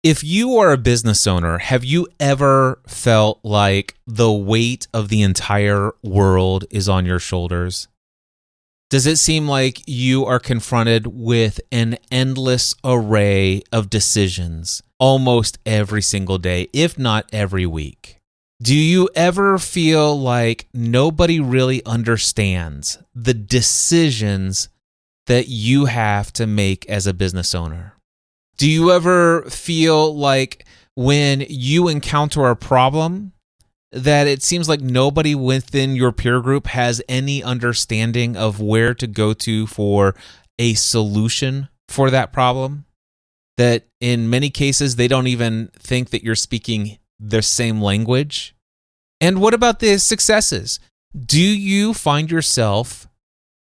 If you are a business owner, have you ever felt like the weight of the entire world is on your shoulders? Does it seem like you are confronted with an endless array of decisions almost every single day, if not every week? Do you ever feel like nobody really understands the decisions that you have to make as a business owner? Do you ever feel like when you encounter a problem that it seems like nobody within your peer group has any understanding of where to go to for a solution for that problem? That in many cases, they don't even think that you're speaking the same language? And what about the successes? Do you find yourself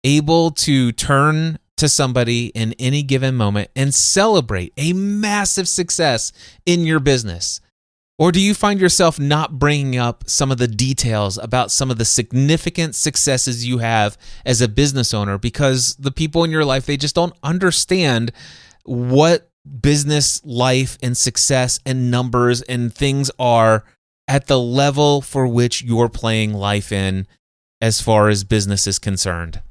able to turn to somebody in any given moment and celebrate a massive success in your business? Or do you find yourself not bringing up some of the details about some of the significant successes you have as a business owner because the people in your life, they just don't understand what business life and success and numbers and things are at the level for which you're playing life in as far as business is concerned?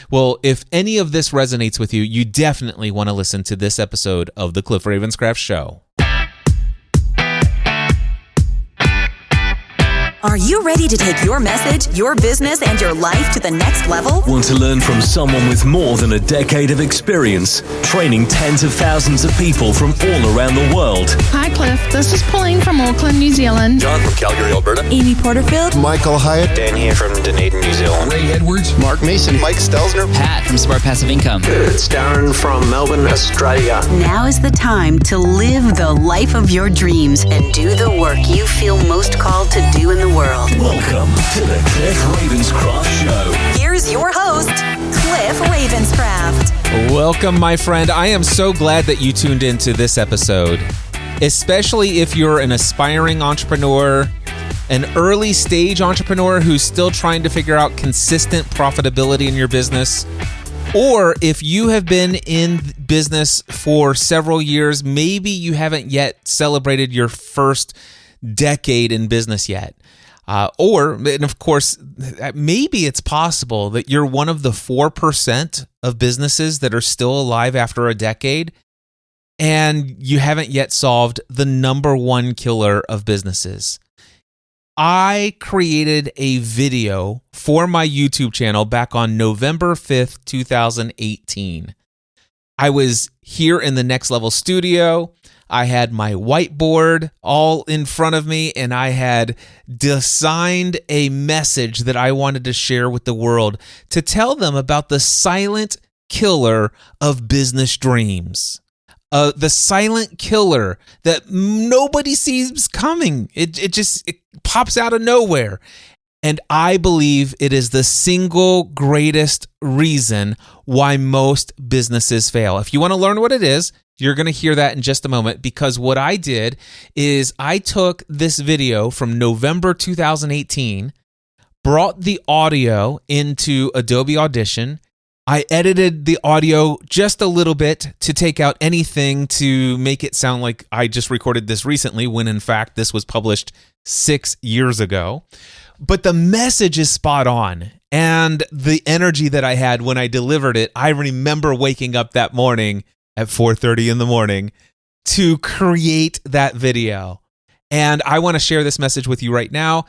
Well, if any of this resonates with you, you definitely want to listen to this episode of The Cliff Ravenscraft Show. Are you ready to take your message, your business, and your life to the next level? Want to learn from someone with more than a decade of experience, training tens of thousands of people from all around the world? Hi, Cliff. This is Pauline from Auckland, New Zealand. John from Calgary, Alberta. Amy Porterfield. Michael Hyatt. Dan here from Dunedin, New Zealand. Ray Edwards. Mark Mason. Mike Stelzner. Pat from Smart Passive Income. It's Darren from Melbourne, Australia. Now is the time to live the life of your dreams and do the work you feel most called to do in the world. Welcome to the Cliff Ravenscraft Show. Here's your host, Cliff Ravenscraft. Welcome, my friend. I am so glad that you tuned into this episode, especially if you're an aspiring entrepreneur, an early stage entrepreneur who's still trying to figure out consistent profitability in your business, or if you have been in business for several years, maybe you haven't yet celebrated your first decade in business yet. And of course, maybe it's possible that you're one of the 4% of businesses that are still alive after a decade, and you haven't yet solved the number one killer of businesses. I created a video for my YouTube channel back on November 5th, 2018. I was here in the Next Level studio. I had my whiteboard all in front of me, and I had designed a message that I wanted to share with the world to tell them about the silent killer of business dreams. The silent killer that nobody sees coming. It pops out of nowhere. And I believe it is the single greatest reason why most businesses fail. If you want to learn what it is, you're going to hear that in just a moment, because what I did is I took this video from November 2018, brought the audio into Adobe Audition. I edited the audio just a little bit to take out anything to make it sound like I just recorded this recently, when in fact this was published 6 years ago. But the message is spot on. And the energy that I had when I delivered it, I remember waking up that morning at 4:30 in the morning to create that video. And I want to share this message with you right now.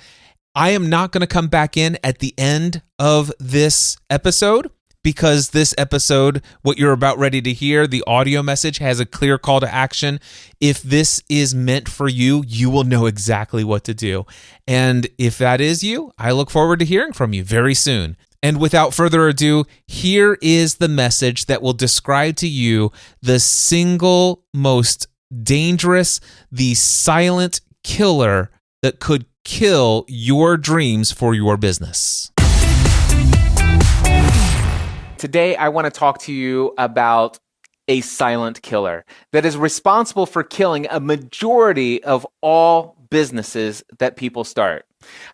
I am not going to come back in at the end of this episode, because this episode, what you're about ready to hear, the audio message has a clear call to action. If this is meant for you, you will know exactly what to do. And if that is you, I look forward to hearing from you very soon. And without further ado, here is the message that will describe to you the single most dangerous, the silent killer that could kill your dreams for your business. Today, I want to talk to you about a silent killer that is responsible for killing a majority of all businesses that people start.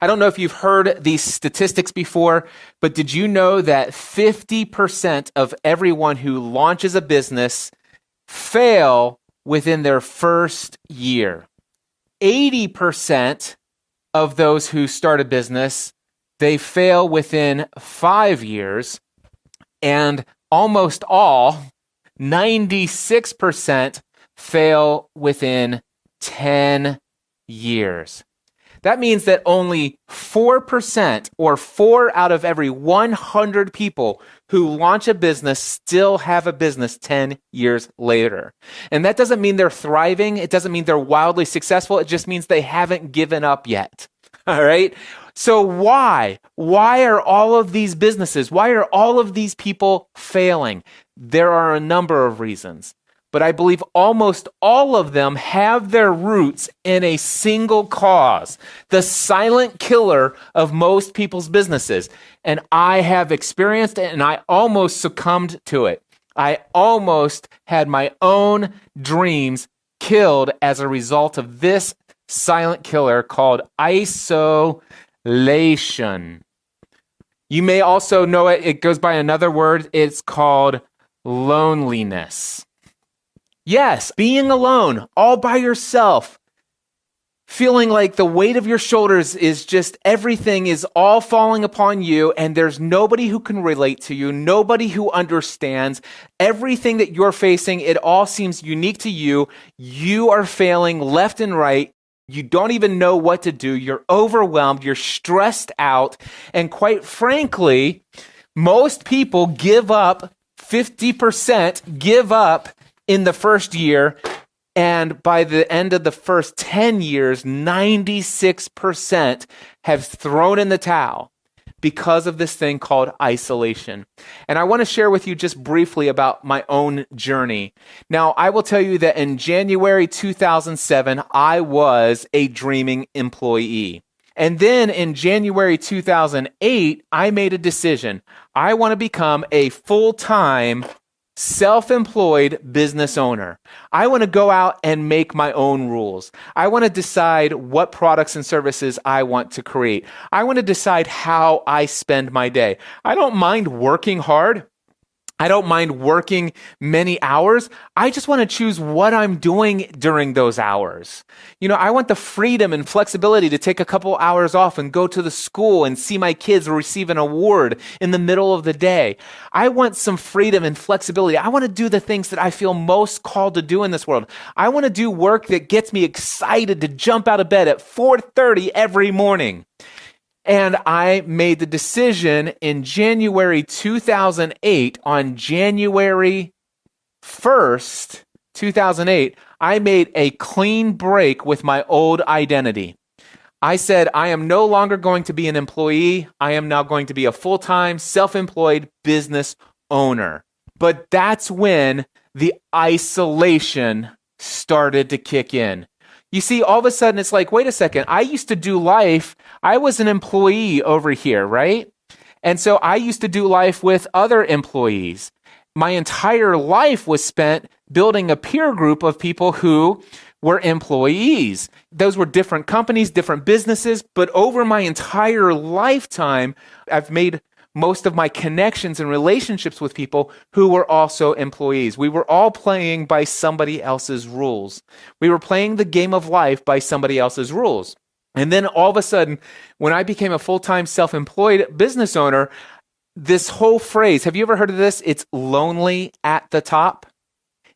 I don't know if you've heard these statistics before, but did you know that 50% of everyone who launches a business fail within their first year. 80% of those who start a business, they fail within 5 years, and almost all, 96%, fail within 10 years. That means that only 4%, or 4 out of every 100 people who launch a business still have a business 10 years later. And that doesn't mean they're thriving. It doesn't mean they're wildly successful. It just means they haven't given up yet. All right? So why? Why are all of these businesses, why are all of these people failing? There are a number of reasons. But I believe almost all of them have their roots in a single cause, the silent killer of most people's businesses. And I have experienced it, and I almost succumbed to it. I almost had my own dreams killed as a result of this silent killer called isolation. You may also know it. It goes by another word. It's called loneliness. Yes, being alone, all by yourself, feeling like the weight of your shoulders is just everything is all falling upon you, and there's nobody who can relate to you, nobody who understands everything that you're facing. It all seems unique to you. You are failing left and right. You don't even know what to do. You're overwhelmed. You're stressed out. And quite frankly, most people give up, 50% give up in the first year, and by the end of the first 10 years, 96% have thrown in the towel because of this thing called isolation. And I want to share with you just briefly about my own journey. Now, I will tell you that in January 2007, I was a dreaming employee. And then in January 2008, I made a decision. I want to become a full-time self-employed business owner. I want to go out and make my own rules. I want to decide what products and services I want to create. I want to decide how I spend my day. I don't mind working hard. I don't mind working many hours. I just want to choose what I'm doing during those hours. You know, I want the freedom and flexibility to take a couple hours off and go to the school and see my kids receive an award in the middle of the day. I want some freedom and flexibility. I want to do the things that I feel most called to do in this world. I want to do work that gets me excited to jump out of bed at 4:30 every morning. And I made the decision in January 2008, on January 1st, 2008, I made a clean break with my old identity. I said, I am no longer going to be an employee. I am now going to be a full-time, self-employed business owner. But that's when the isolation started to kick in. You see, all of a sudden, it's like, wait a second, I used to do life. I was an employee over here, right? And so I used to do life with other employees. My entire life was spent building a peer group of people who were employees. Those were different companies, different businesses, but over my entire lifetime, I've made most of my connections and relationships with people who were also employees. We were all playing by somebody else's rules. We were playing the game of life by somebody else's rules. And then all of a sudden, when I became a full-time self-employed business owner, this whole phrase, have you ever heard of this? It's lonely at the top.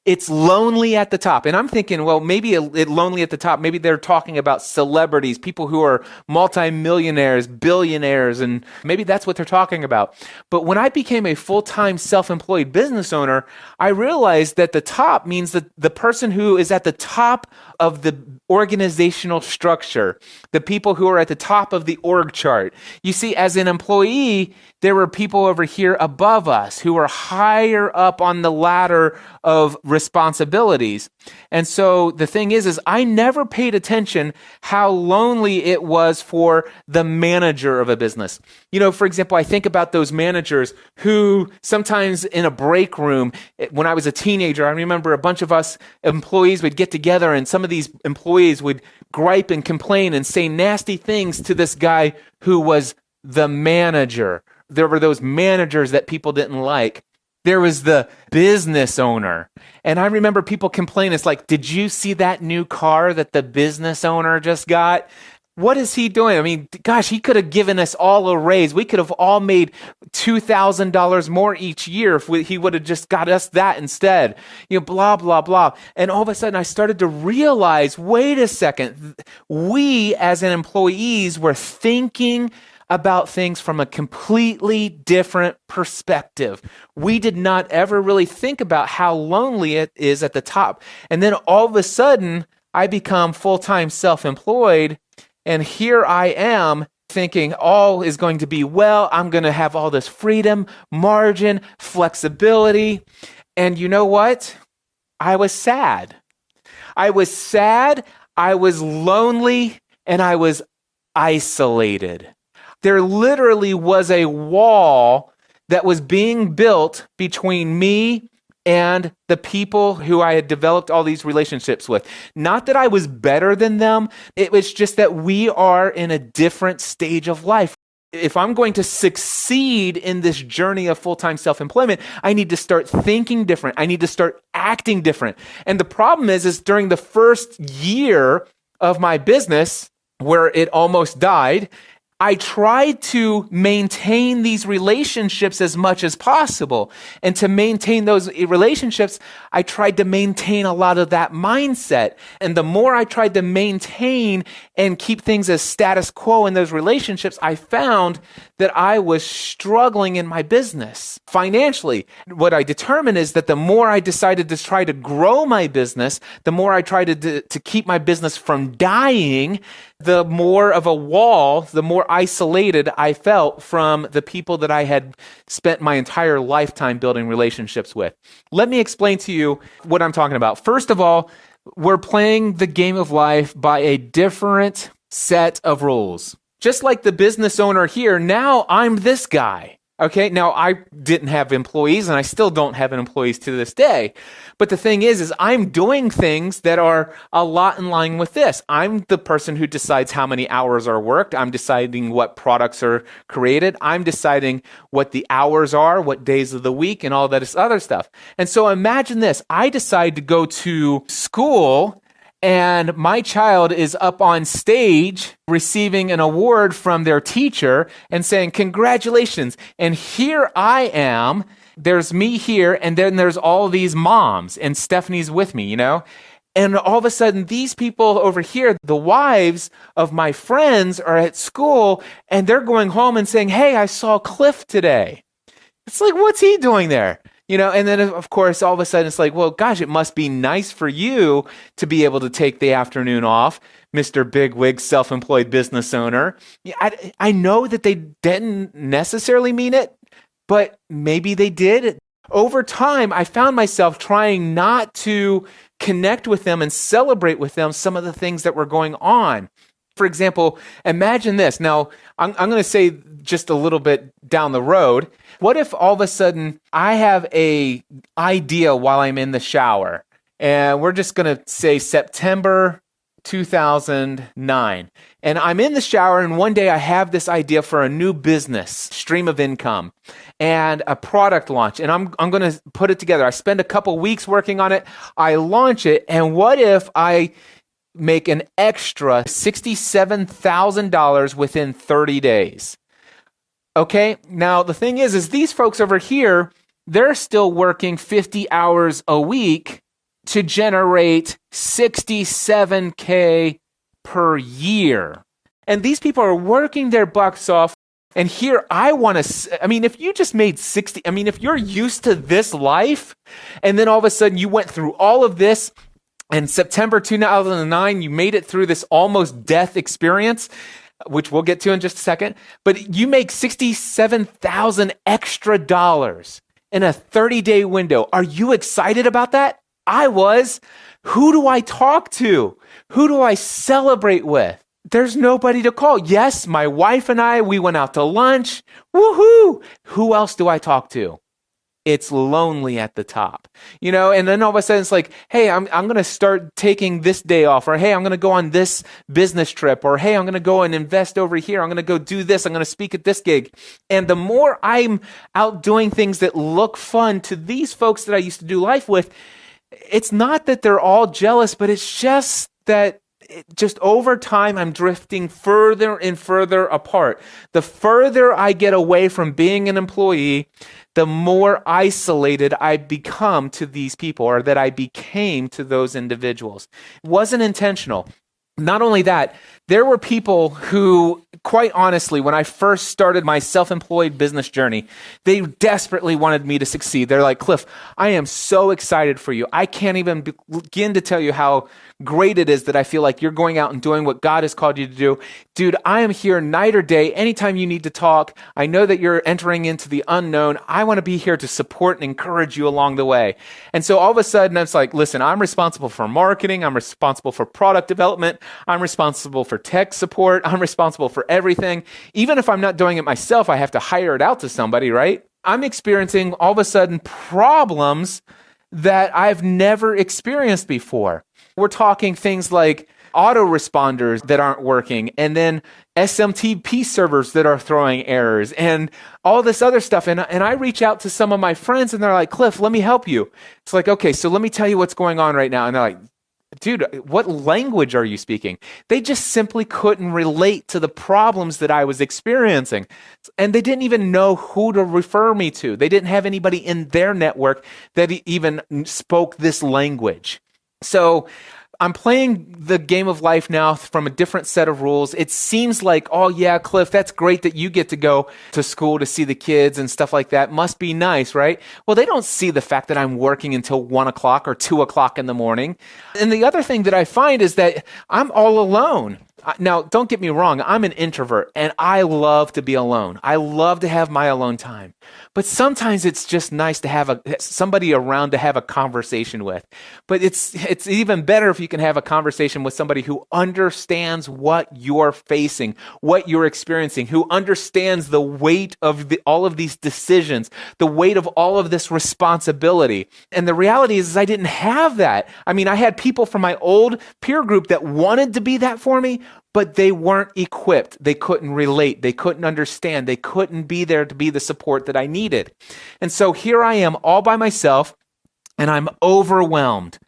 It's lonely at the top. And I'm thinking, well, maybe it lonely at the top. Maybe they're talking about celebrities, people who are multimillionaires, billionaires, and maybe that's what they're talking about. But when I became a full-time self-employed business owner, I realized that the top means that the person who is at the top of the organizational structure, the people who are at the top of the org chart. You see, as an employee, there were people over here above us who were higher up on the ladder of responsibilities. And so the thing is I never paid attention how lonely it was for the manager of a business. You know, for example, I think about those managers who sometimes in a break room, when I was a teenager, I remember a bunch of us employees would get together, and some of these employees would gripe and complain and say nasty things to this guy who was the manager. There were those managers that people didn't like. there was the business owner. And I remember people complaining, it's like, did you see that new car that the business owner just got? What is he doing? I mean, gosh, he could have given us all a raise. We could have all made $2,000 more each year if he would have just got us that instead. Blah, blah, blah. And all of a sudden I started to realize, wait a second, we as an employees were thinking about things from a completely different perspective. We did not ever really think about how lonely it is at the top. And then all of a sudden I become full-time self-employed. And here I am thinking all is going to be well. I'm going to have all this freedom, margin, flexibility. And you know what? I was sad. I was sad, I was lonely, and I was isolated. There literally was a wall that was being built between me and the people who I had developed all these relationships with. Not that I was better than them. It was just that we are in a different stage of life. If I'm going to succeed in this journey of full-time self-employment, I need to start thinking different. I need to start acting different. And the problem is during the first year of my business, where it almost died, I tried to maintain these relationships as much as possible. And to maintain those relationships, I tried to maintain a lot of that mindset. And the more I tried to maintain and keep things as status quo in those relationships, I found that I was struggling in my business financially. What I determined is that the more I decided to try to grow my business, the more I tried to keep my business from dying, the more of a wall, the more isolated I felt from the people that I had spent my entire lifetime building relationships with. Let me explain to you what I'm talking about. First of all, we're playing the game of life by a different set of rules. Just like the business owner here, now I'm this guy. Okay, now I didn't have employees and I still don't have employees to this day. But the thing is I'm doing things that are a lot in line with this. I'm the person who decides how many hours are worked. I'm deciding what products are created. I'm deciding what the hours are, what days of the week, and all that other stuff. And so imagine this. I decide to go to school and my child is up on stage receiving an award from their teacher and saying, congratulations. And here I am, there's me here, and then there's all these moms, and Stephanie's with me, And all of a sudden, these people over here, the wives of my friends, are at school, and they're going home and saying, hey, I saw Cliff today. It's like, what's he doing there? And then, of course, all of a sudden it's like, well, gosh, it must be nice for you to be able to take the afternoon off, Mr. Bigwig, self-employed business owner. I know that they didn't necessarily mean it, but maybe they did. Over time, I found myself trying not to connect with them and celebrate with them some of the things that were going on. For example, imagine this. Now, I'm going to say just a little bit down the road. What if all of a sudden I have an idea while I'm in the shower, and we're just going to say September 2009, and I'm in the shower, and one day I have this idea for a new business stream of income and a product launch, and I'm going to put it together. I spend a couple weeks working on it. I launch it, and what if I make an extra $67,000 within 30 days? Okay, now the thing is these folks over here, they're still working 50 hours a week to generate $67K per year. And these people are working their bucks off. And here I want to, if you just made if you're used to this life, and then all of a sudden you went through all of this, in September 2009, you made it through this almost death experience, which we'll get to in just a second, but you make $67,000 extra dollars in a 30-day window. Are you excited about that? I was. Who do I talk to? Who do I celebrate with? There's nobody to call. Yes, my wife and I, we went out to lunch. Woohoo! Who else do I talk to? it's lonely at the top, and then all of a sudden it's like, hey, I'm going to start taking this day off, or hey, I'm going to go on this business trip, or hey, I'm going to go and invest over here. I'm going to go do this. I'm going to speak at this gig. And the more I'm out doing things that look fun to these folks that I used to do life with, it's not that they're all jealous, but it's just that just over time, I'm drifting further and further apart. The further I get away from being an employee, the more isolated I become to these people, or that I became to those individuals. It wasn't intentional. Not only that, there were people who, quite honestly, when I first started my self-employed business journey, they desperately wanted me to succeed. They're like, Cliff, I am so excited for you. I can't even begin to tell you how great it is that I feel like you're going out and doing what God has called you to do. Dude, I am here night or day. Anytime you need to talk, I know that you're entering into the unknown. I want to be here to support and encourage you along the way. And so all of a sudden, it's like, listen, I'm responsible for marketing. I'm responsible for product development. I'm responsible for tech support. I'm responsible for everything. Even if I'm not doing it myself, I have to hire it out to somebody, right? I'm experiencing all of a sudden problems that I've never experienced before. We're talking things like autoresponders that aren't working, and then SMTP servers that are throwing errors, and all this other stuff. And I reach out to some of my friends, and they're like, Cliff, let me help you. It's like, okay, so let me tell you what's going on right now. And they're like, dude, what language are you speaking? They just simply couldn't relate to the problems that I was experiencing. And they didn't even know who to refer me to. They didn't have anybody in their network that even spoke this language. So I'm playing the game of life now from a different set of rules. It seems like, oh yeah, Cliff, that's great that you get to go to school to see the kids and stuff like that. Must be nice, right? Well, they don't see the fact that I'm working until 1 o'clock or 2 o'clock in the morning. And the other thing that I find is that I'm all alone. Now, don't get me wrong, I'm an introvert and I love to be alone. I love to have my alone time. But sometimes it's just nice to have somebody around to have a conversation with. But it's even better if you can have a conversation with somebody who understands what you're facing, what you're experiencing, who understands the weight of all of these decisions, the weight of all of this responsibility. And the reality is I didn't have that. I mean, I had people from my old peer group that wanted to be that for me, but they weren't equipped. They couldn't relate. They couldn't understand. They couldn't be there to be the support that I needed. And so here I am all by myself, and I'm overwhelmed.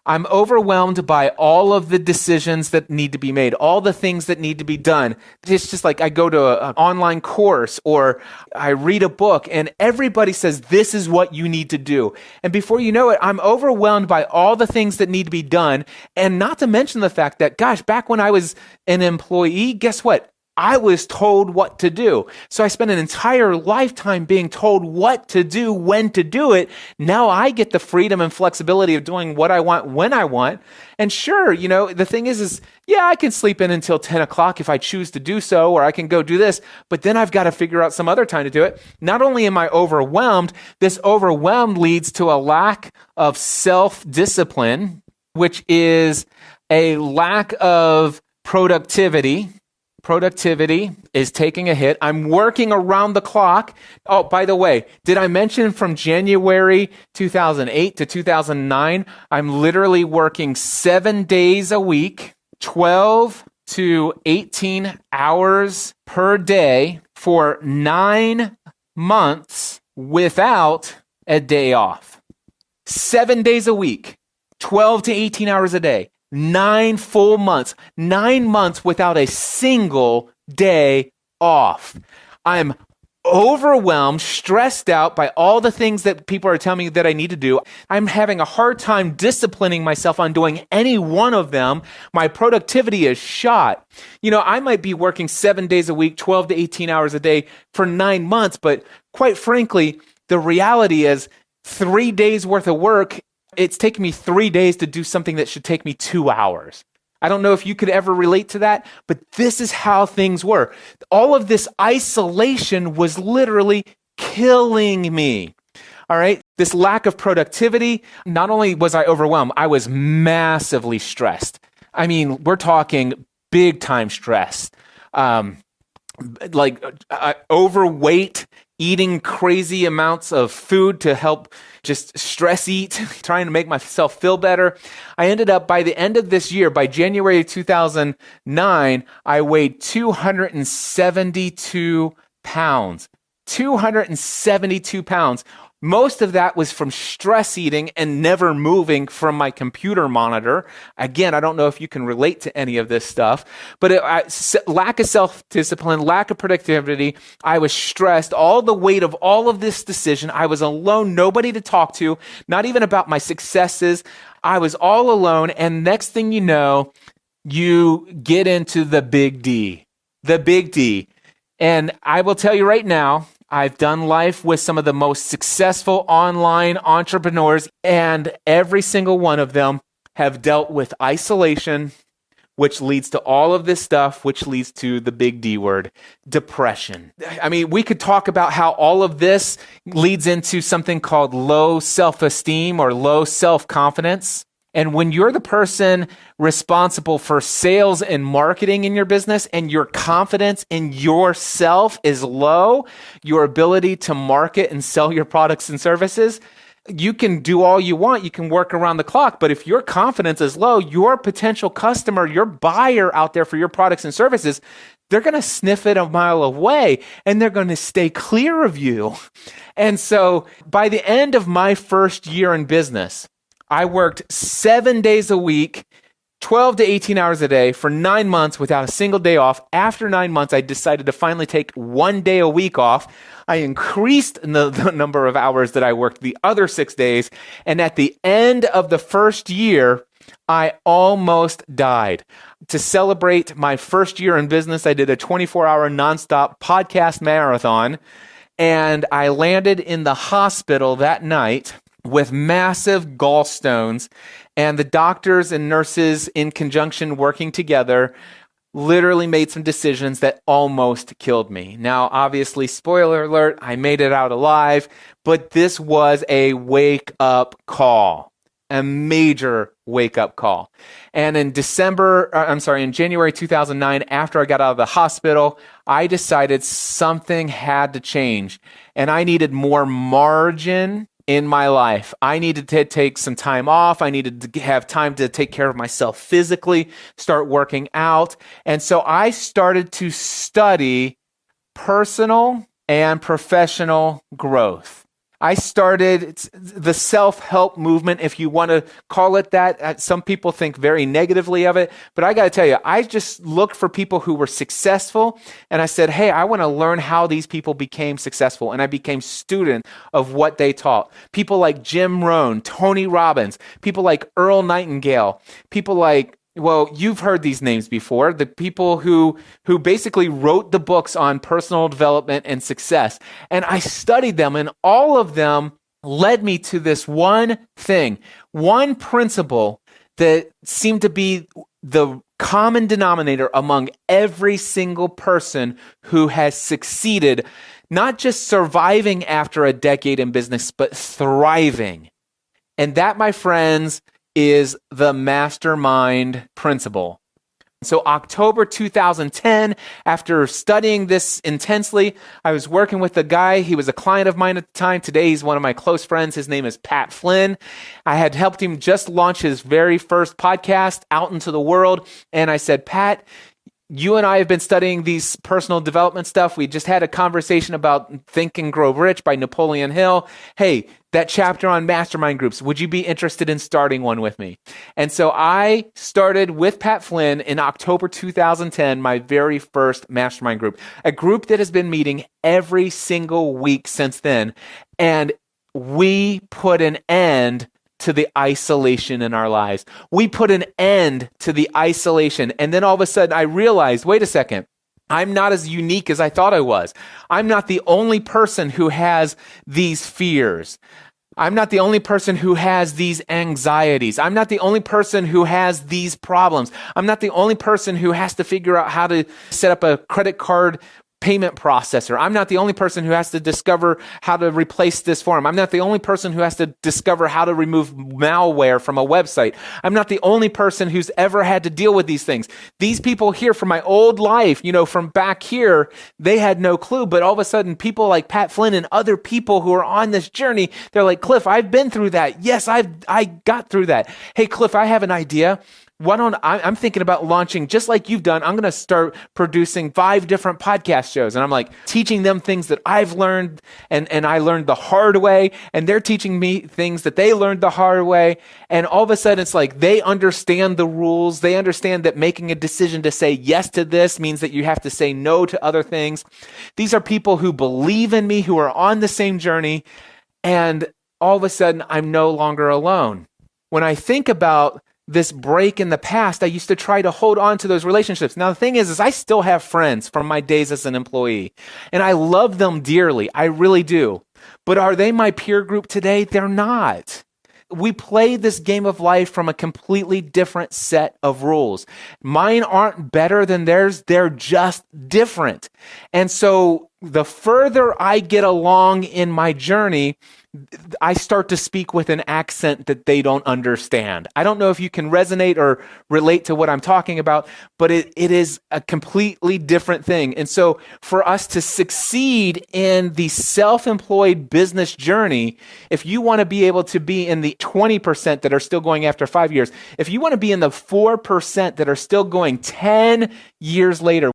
I'm overwhelmed by all of the decisions that need to be made, all the things that need to be done. It's just like I go to an online course or I read a book and everybody says, this is what you need to do. And before you know it, I'm overwhelmed by all the things that need to be done. And not to mention the fact that, gosh, back when I was an employee, guess what? I was told what to do. So I spent an entire lifetime being told what to do, when to do it. Now I get the freedom and flexibility of doing what I want, when I want. And sure, the thing is, yeah, I can sleep in until 10 o'clock if I choose to do so, or I can go do this, but then I've got to figure out some other time to do it. Not only am I overwhelmed, this overwhelmed leads to a lack of self-discipline, which is a lack of productivity. Productivity is taking a hit. I'm working around the clock. Oh, by the way, did I mention from January 2008 to 2009, I'm literally working 7 days a week, 12 to 18 hours per day for 9 months without a day off. 7 days a week, 12 to 18 hours a day. 9 full months, 9 months without a single day off. I'm overwhelmed, stressed out by all the things that people are telling me that I need to do. I'm having a hard time disciplining myself on doing any one of them. My productivity is shot. I might be working 7 days a week, 12 to 18 hours a day for 9 months, but quite frankly, the reality is 3 days worth of work, it's taken me 3 days to do something that should take me 2 hours. I don't know if you could ever relate to that, but this is how things were. All of this isolation was literally killing me. All right. This lack of productivity, not only was I overwhelmed, I was massively stressed. I mean, we're talking big time stress. Overweight eating crazy amounts of food to help just stress eat, trying to make myself feel better. I ended up, by the end of this year, by January 2009, I weighed 272 pounds. 272 pounds. Most of that was from stress eating and never moving from my computer monitor. Again, I don't know if you can relate to any of this stuff, but lack of self-discipline, lack of productivity. I was stressed, all the weight of all of this decision. I was alone, nobody to talk to, not even about my successes. I was all alone, and next thing you know, you get into the big D. The big D. And I will tell you right now, I've done life with some of the most successful online entrepreneurs, and every single one of them have dealt with isolation, which leads to all of this stuff, which leads to the big D word, depression. I mean, we could talk about how all of this leads into something called low self-esteem or low self-confidence. And when you're the person responsible for sales and marketing in your business and your confidence in yourself is low, your ability to market and sell your products and services, you can do all you want. You can work around the clock. But if your confidence is low, your potential customer, your buyer out there for your products and services, they're going to sniff it a mile away and they're going to stay clear of you. And so by the end of my first year in business, I worked 7 days a week, 12 to 18 hours a day for 9 months without a single day off. After 9 months, I decided to finally take 1 day a week off. I increased the number of hours that I worked the other 6 days. And at the end of the first year, I almost died. To celebrate my first year in business, I did a 24-hour nonstop podcast marathon. And I landed in the hospital that night with massive gallstones, and the doctors and nurses in conjunction working together literally made some decisions that almost killed me. Now, obviously, spoiler alert, I made it out alive, but this was a wake-up call, a major wake-up call. And in January 2009, after I got out of the hospital, I decided something had to change, and I needed more margin in my life. I needed to take some time off. I needed to have time to take care of myself physically, start working out. And so I started to study personal and professional growth. I started the self-help movement, if you want to call it that. Some people think very negatively of it, but I got to tell you, I just looked for people who were successful, and I said, hey, I want to learn how these people became successful, and I became student of what they taught. People like Jim Rohn, Tony Robbins, people like Earl Nightingale, people like, well, you've heard these names before, the people who basically wrote the books on personal development and success. And I studied them, and all of them led me to this one thing, one principle that seemed to be the common denominator among every single person who has succeeded, not just surviving after a decade in business, but thriving. And that, my friends, is the mastermind principle. So October 2010, after studying this intensely, I was working with a guy. He was a client of mine at the time. Today, he's one of my close friends. His name is Pat Flynn. I had helped him just launch his very first podcast out into the world. And I said, Pat, you and I have been studying these personal development stuff. We just had a conversation about Think and Grow Rich by Napoleon Hill. Hey, that chapter on mastermind groups, would you be interested in starting one with me? And so I started with Pat Flynn in October 2010, my very first mastermind group, a group that has been meeting every single week since then. And we put an end to the isolation in our lives. We put an end to the isolation. And then all of a sudden I realized, wait a second, I'm not as unique as I thought I was. I'm not the only person who has these fears. I'm not the only person who has these anxieties. I'm not the only person who has these problems. I'm not the only person who has to figure out how to set up a credit card payment processor. I'm not the only person who has to discover how to replace this form. I'm not the only person who has to discover how to remove malware from a website. I'm not the only person who's ever had to deal with these things. These people here from my old life, from back here, they had no clue. But all of a sudden, people like Pat Flynn and other people who are on this journey, they're like, Cliff, I've been through that. Yes, I got through that. Hey, Cliff, I have an idea. I'm thinking about launching, just like you've done, I'm going to start producing 5 different podcast shows. And I'm like teaching them things that I've learned and I learned the hard way. And they're teaching me things that they learned the hard way. And all of a sudden it's like they understand the rules. They understand that making a decision to say yes to this means that you have to say no to other things. These are people who believe in me, who are on the same journey. And all of a sudden I'm no longer alone. When I think about this break in the past, I used to try to hold on to those relationships. Now, the thing is I still have friends from my days as an employee, and I love them dearly. I really do. But are they my peer group today? They're not. We play this game of life from a completely different set of rules. Mine aren't better than theirs. They're just different. And so the further I get along in my journey, I start to speak with an accent that they don't understand. I don't know if you can resonate or relate to what I'm talking about, but it is a completely different thing. And so for us to succeed in the self-employed business journey, if you want to be able to be in the 20% that are still going after 5 years, if you want to be in the 4% that are still going 10 years later,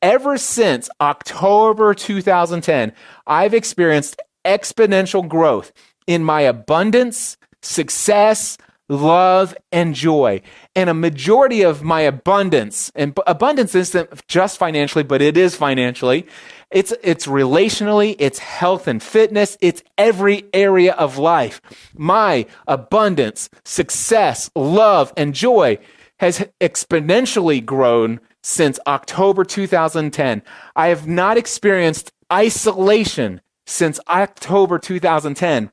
ever since October 2010, I've experienced exponential growth in my abundance, success, love, and joy. And a majority of my abundance, and abundance isn't just financially, but it is financially. It's relationally, it's health and fitness, it's every area of life. My abundance, success, love, and joy has exponentially grown since October 2010. I have not experienced isolation since October 2010.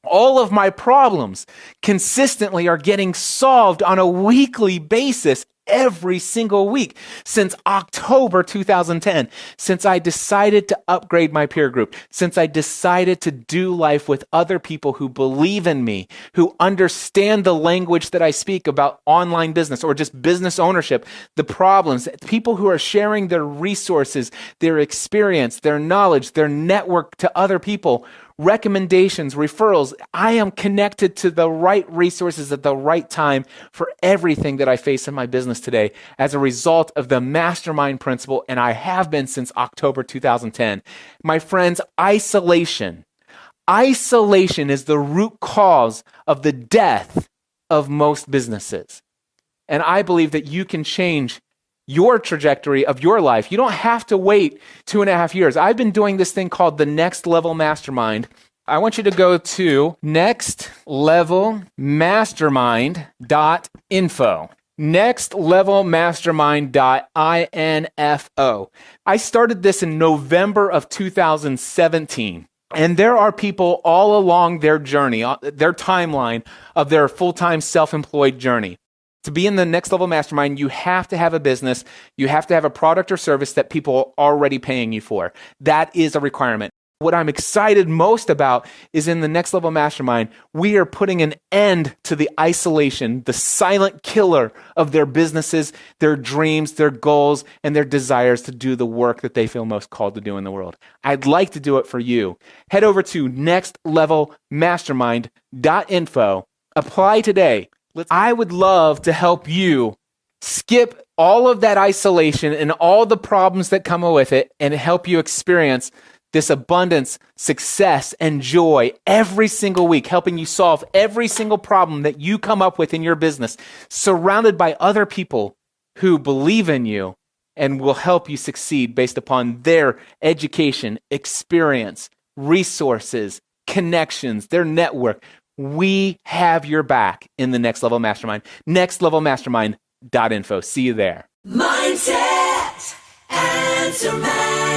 All of my problems consistently are getting solved on a weekly basis every single week since October 2010, since I decided to upgrade my peer group, since I decided to do life with other people who believe in me, who understand the language that I speak about online business or just business ownership, the problems, people who are sharing their resources, their experience, their knowledge, their network to other people, recommendations, referrals. I am connected to the right resources at the right time for everything that I face in my business today as a result of the mastermind principle, and I have been since October 2010. My friends, isolation is the root cause of the death of most businesses. And I believe that you can change your trajectory of your life. You don't have to wait 2.5 years. I've been doing this thing called the Next Level Mastermind. I want you to go to nextlevelmastermind.info. nextlevelmastermind.info. I started this in November of 2017. And there are people all along their journey, their timeline of their full-time self-employed journey. To be in the Next Level Mastermind, you have to have a business. You have to have a product or service that people are already paying you for. That is a requirement. What I'm excited most about is in the Next Level Mastermind, we are putting an end to the isolation, the silent killer of their businesses, their dreams, their goals, and their desires to do the work that they feel most called to do in the world. I'd like to do it for you. Head over to nextlevelmastermind.info. Apply today. I would love to help you skip all of that isolation and all the problems that come with it and help you experience this abundance, success, and joy every single week, helping you solve every single problem that you come up with in your business, surrounded by other people who believe in you and will help you succeed based upon their education, experience, resources, connections, their network. We have your back in the Next Level Mastermind. nextlevelmastermind.info. See you there. Mindset, answer man.